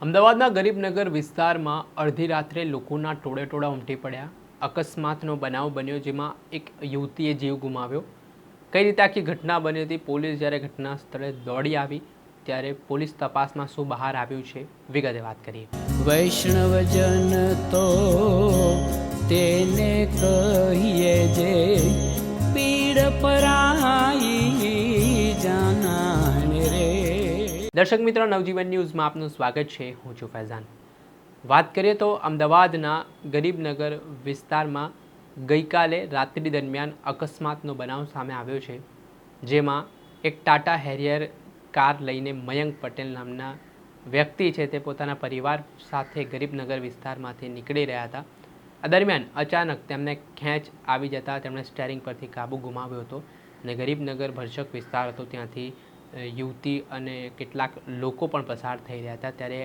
અમદાવાદના ગરીબનગર વિસ્તારમાં અડધી રાત્રે લોકોના ટોળે ઉમટી પડ્યા. અકસ્માતનો બનાવ બન્યો જેમાં એક યુવતીએ જીવ ગુમાવ્યો. કઈ રીતે આખી ઘટના બની હતી, પોલીસ જ્યારે ઘટના સ્થળે દોડી આવી ત્યારે પોલીસ તપાસમાં શું બહાર આવ્યું છે, વિગતે વાત કરીએ. વૈષ્ણવજન તો તેને કહીએ જે પીડ પરાઈ જાનાને રે. દર્શક મિત્રો, નવજીવન ન્યૂઝમાં આપનું સ્વાગત છે. હું છું ફૈઝાન. વાત કરીએ તો અમદાવાદના ગરીબનગર વિસ્તારમાં ગઈકાલે રાત્રિ દરમિયાન અકસ્માતનો બનાવ સામે આવ્યો છે, જેમાં એક ટાટા હેરિયર કાર લઈને મયંક પટેલ નામના વ્યક્તિ છે તે પોતાના પરિવાર સાથે ગરીબનગર વિસ્તારમાંથી નીકળી રહ્યા હતા. આ દરમિયાન અચાનક તેમને ખેંચ આવી જતાં તેમણે સ્ટેરિંગ પરથી કાબુ ગુમાવ્યો હતો અને ગરીબનગર ભરચક વિસ્તાર હતો, ત્યાંથી યુવતી અને કેટલાક લોકો પણ પસાર થઈ રહ્યા હતા. ત્યારે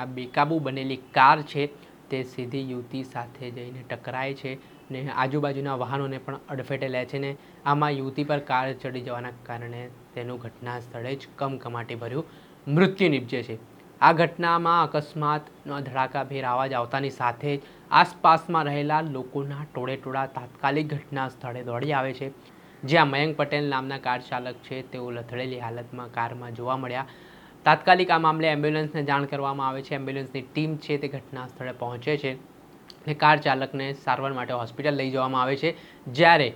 આ બેકાબૂ બનેલી કાર છે તે સીધી યુવતી સાથે જઈને ટકરાય છે ને આજુબાજુના વાહનોને પણ અડફેટે લે છે ને આમાં યુવતી પર કાર ચડી જવાના કારણે તેનું ઘટના સ્થળે જ કમકમાટી ભર્યું મૃત્યુ નિપજે છે. આ ઘટનામાં અકસ્માતનો ધડાકાભેર અવાજ આવતાની સાથે જ આસપાસમાં રહેલા લોકોના ટોળે તાત્કાલિક ઘટના સ્થળે દોડી આવે છે, જ્યાં મયંક પટેલ નામના કાર ચાલક છે તેઓ લથડેલી હાલતમાં કારમાં જોવા મળ્યા. તાત્કાલિક આ મામલે એમ્બ્યુલન્સને જાણ કરવામાં આવે છે. એમ્બ્યુલન્સની ટીમ છે તે ઘટના સ્થળે પહોંચે છે અને કાર ચાલકને સારવાર માટે હોસ્પિટલ લઈ જવામાં આવે છે. જ્યારે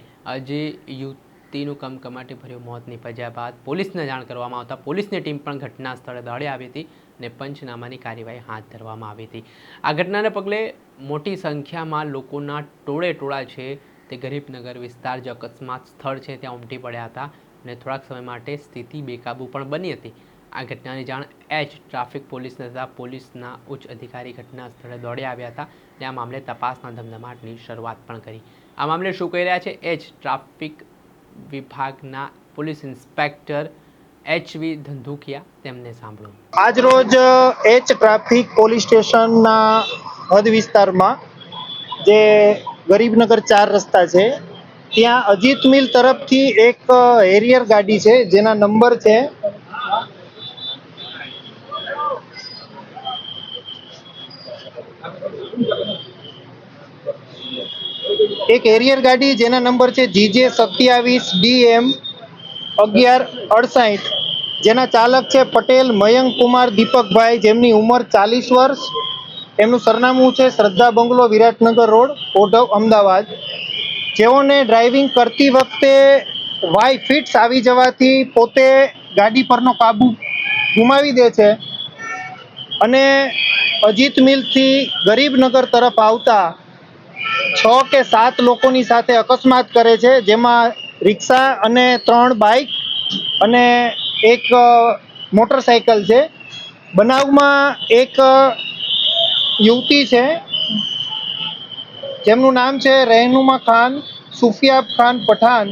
જે યુવતીનું કમકમાટી ભર્યું મોત નીપજ્યા બાદ પોલીસને જાણ કરવામાં આવતા પોલીસની ટીમ પણ ઘટના સ્થળે દોડી આવી હતી અને પંચનામાની કાર્યવાહી હાથ ધરવામાં આવી હતી. આ ઘટનાને પગલે મોટી સંખ્યામાં લોકોના ટોળા છે તે ગરીબનગર વિસ્તાર જે અકસ્માત સ્થળ છે ત્યાં ઉમટી પડ્યા હતા અને થોડાક સમય માટે સ્થિતિ બેકાબૂ પણ બની હતી. આ ઘટનાની જાણ ટ્રાફિક પોલીસને થતાં પોલીસના ઉચ્ચ અધિકારી ઘટના સ્થળે દોડી આવ્યા હતા અને આ મામલે તપાસના ધમધમાટની શરૂઆત પણ કરી. આ મામલે શું કહી રહ્યા છે ટ્રાફિક વિભાગના પોલીસ ઇન્સ્પેક્ટર HV ધંધુકિયા, તેમને સાંભળો. આજ રોજ ટ્રાફિક પોલીસ સ્ટેશનના હદ વિસ્તારમાં જે ગરીબનગર 4 રસ્તા છે ત્યાં અજીત મિલ તરફથી એક હેરિયર ગાડી છે જેના નંબર છે GJ 27 DM 1168, જેના ચાલક છે પટેલ મયંક કુમાર દીપકભાઈ, જેમની ઉંમર 40 વર્ષ. એમનું સરનામું છે શ્રદ્ધા બંગલો, વિરાટનગર રોડ, ઓઢવ, અમદાવાદ. જેઓને ડ્રાઇવિંગ કરતી વખતે વાય ફિટ્સ આવી જવાથી પોતે ગાડી પરનો કાબુ ગુમાવી દે છે અને અજીત મિલથી ગરીબનગર તરફ આવતા 6 કે 7 લોકોની સાથે અકસ્માત કરે છે, જેમાં રિક્ષા અને 3 બાઇક અને એક મોટરસાઇકલ છે. બનાવમાં એક યુવતી છે જેમનું નામ છે રહેનુમા ખાન સુફિયાબ ખાન પઠાણ,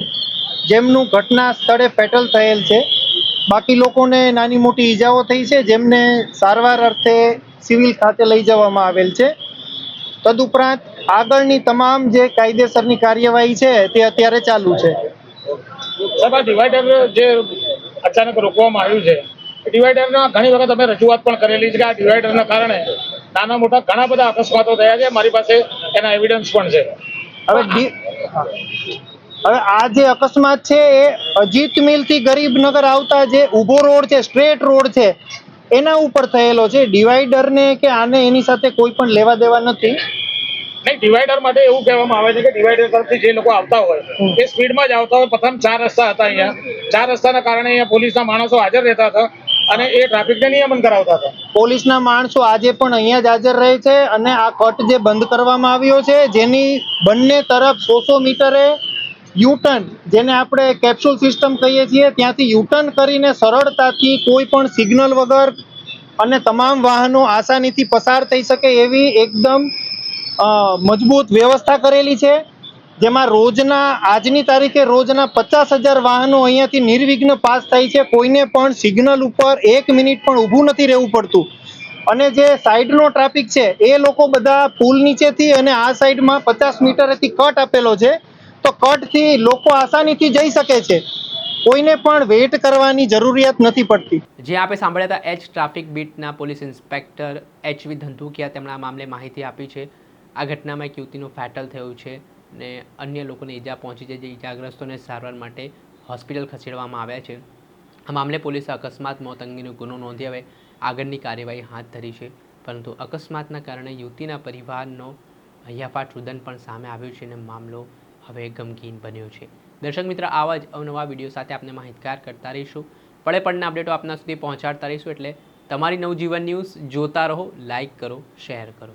જેમનું ઘટના સ્થળે ફેટલ થયેલ છે. બાકી લોકોને નાની મોટી ઈજાઓ થઈ છે, જેમને સારવાર અર્થે સિવિલ ખાતે લઈ જવામાં આવેલ છે. તદુપરાંત આગળની તમામ જે કાયદેસરની કાર્યવાહી છે તે અત્યારે ચાલુ છે. ડિવાઈડર જે અચાનક રોકવામાં આવ્યું છે, ડિવાઈડરના ઘણી વખત અમે રજૂઆત પણ કરેલી છે કે આ ડિવાઈડરના કારણે નાના મોટા ઘણા બધા અકસ્માતો થયા છે. મારી પાસે એના એવિડન્સ પણ છે. હવે આ જે અકસ્માત છે એ અજીત મિલથી ગરીબનગર આવતા જે ઊભો રોડ છે, સ્ટ્રેટ રોડ છે, એના ઉપર થયેલો છે. ડિવાઈડરને કે આને એની સાથે કોઈ પણ લેવા દેવા નથી. નહીં, ડિવાઈડર માટે એવું કહેવામાં આવે છે કે ડિવાઈડર તરફથી જે લોકો આવતા હોય એ સ્પીડમાં જ આવતા હોય. પ્રથમ 4 રસ્તા હતા, અહીંયા 4 રસ્તાના કારણે અહીંયા પોલીસના માણસો હાજર રહેતા હતા અને એ ટ્રાફિકને નિયમન કરાવતા હતા. પોલીસના માણસો આજે પણ અહીંયા જ હાજર રહે છે અને આ કટ જે બંધ કરવામાં આવ્યો છે, જેની બંને તરફ 100 મીટરે યુટર્ન, જેને આપણે કેપ્સ્યુલ સિસ્ટમ કહીએ છીએ, ત્યાંથી યુટર્ન કરીને સરળતાથી કોઈ પણ સિગ્નલ વગર અને તમામ વાહનો આસાનીથી પસાર થઈ શકે એવી એકદમ મજબૂત વ્યવસ્થા કરેલી છે. જેમાં આજની તારીખે રોજના 50,000 વાહનો અહીંયાથી નિર્વિઘ્ન પાસ થાય છે. કોઈને પણ સિગ્નલ ઉપર 1 મિનિટ પણ ઊભું નથી રહેવું પડતું. અને જે સાઈડનો ટ્રાફિક છે એ લોકો બધા પુલ નીચેથી અને આ સાઈડમાં 50 મીટરેથી કટ આપેલો છે, તો કટથી લોકો આસાનીથી જઈ શકે છે. કોઈને પણ વેઇટ કરવાની જરૂરિયાત નથી પડતી. જે આપે સાંભળ્યા હતા એચ ટ્રાફિક બીટના પોલીસ ઇન્સ્પેક્ટર HV ધંધુકિયા તેમણે આ મામલે માહિતી આપી છે. આ ઘટનામાં એક યુવતીનું ફેટલ થયું છે ને અન્ય લોકોને ઈજા પહોંચી છે, જે ઈજાગ્રસ્તોને સારવાર માટે હોસ્પિટલ ખસેડવામાં આવ્યા છે. આ મામલે પોલીસે અકસ્માત મોત અંગેનો ગુનો નોંધી હવે આગળની કાર્યવાહી હાથ ધરી છે. પરંતુ અકસ્માતના કારણે યુવતીના પરિવારનો હૈયાફાટ રુદન પણ સામે આવ્યું છે અને મામલો હવે ગમગીન બન્યો છે. દર્શક મિત્ર, આવા જ અવનવા વિડીયો સાથે આપણે માહિતગાર કરતા રહીશું. પડે પડના અપડેટો આપના સુધી પહોંચાડતા રહીશું. એટલે તમારી નવજીવન ન્યૂઝ જોતા રહો, લાઇક કરો, શેર કરો.